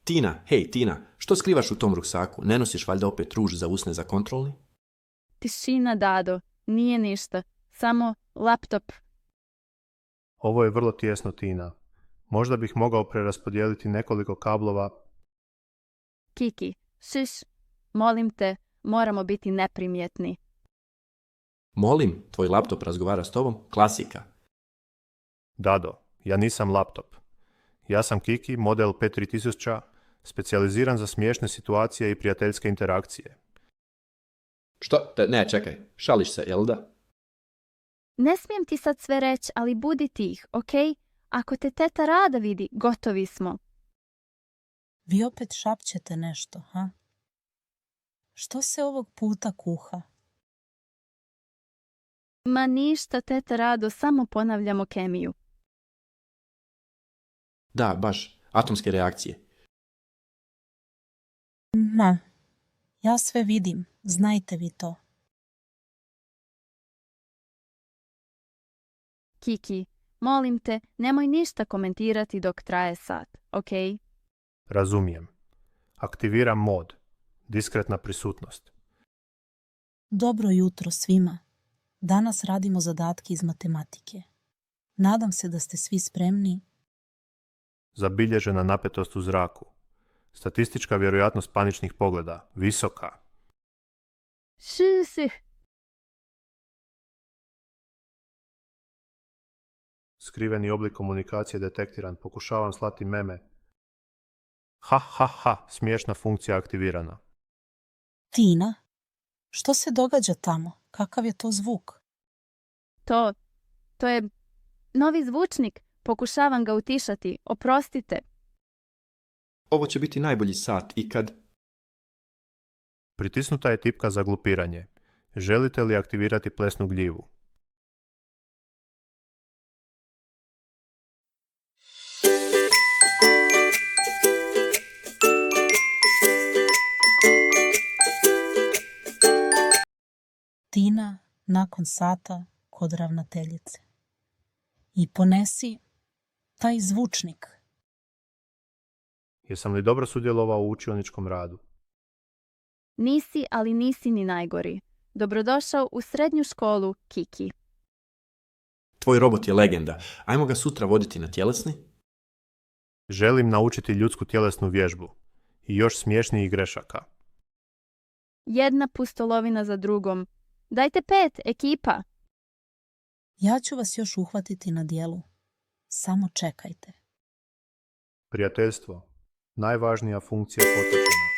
Tina, hej Tina, što skrivaš u tom ruksaku? Ne nosiš valjda opet ruž za usne za kontrolni? Tišina, Dado, nije ništa, samo laptop. Ovo je vrlo tijesno, Tina. Možda bih mogao preraspodijeliti nekoliko kablova. Kiki, šiš, molim te, moramo biti neprimjetni. Molim, tvoj laptop razgovara s tobom? Klasika. Dado, ja nisam laptop. Ja sam Kiki, model P3000, specijaliziran za smiješne situacije i prijateljske interakcije. Što? Ne, čekaj, šališ se, jel da? Ne smijem ti sad sve reći, ali budi tih, ok? Ako te teta Rada vidi, gotovi smo. Vi opet šapćete nešto, ha? Što se ovog puta kuha? Ma ništa, teta Rado, samo ponavljamo kemiju. Da, baš, atomske reakcije. Ma, ja sve vidim, znajte vi to. Kiki, molim te, nemoj ništa komentirati dok traje sat, ok? Razumijem. Aktiviram mod. Diskretna prisutnost. Dobro jutro svima. Danas radimo zadatke iz matematike. Nadam se da ste svi spremni. Zabilježena napetost u zraku. Statistička vjerojatnost paničnih pogleda. Visoka. Šusih. Skriveni oblik komunikacije detektiran. Pokušavam slati meme. Ha, ha, ha. Smiješna funkcija aktivirana. Tina, što se događa tamo? Kakav je to zvuk? To je novi zvučnik. Pokušavam ga utišati. Oprostite. Ovo će biti najbolji sat ikad. Pritisnuta je tipka za glupiranje. Želite li aktivirati plesnu gljivu? Tina, nakon sata, kod ravnateljice. I ponesi taj zvučnik. Jesam li dobro sudjelovao u učioničkom radu? Nisi, ali nisi ni najgori. Dobrodošao u srednju školu, Kiki. Tvoj robot je legenda. Ajmo ga sutra voditi na tjelesni? Želim naučiti ljudsku tjelesnu vježbu. I još smješnijih grešaka. Jedna pustolovina za drugom. Dajte 5, ekipa. Ja ću vas još uhvatiti na dijelu. Samo čekajte. Prijateljstvo. Najvažnija funkcija potvrđena.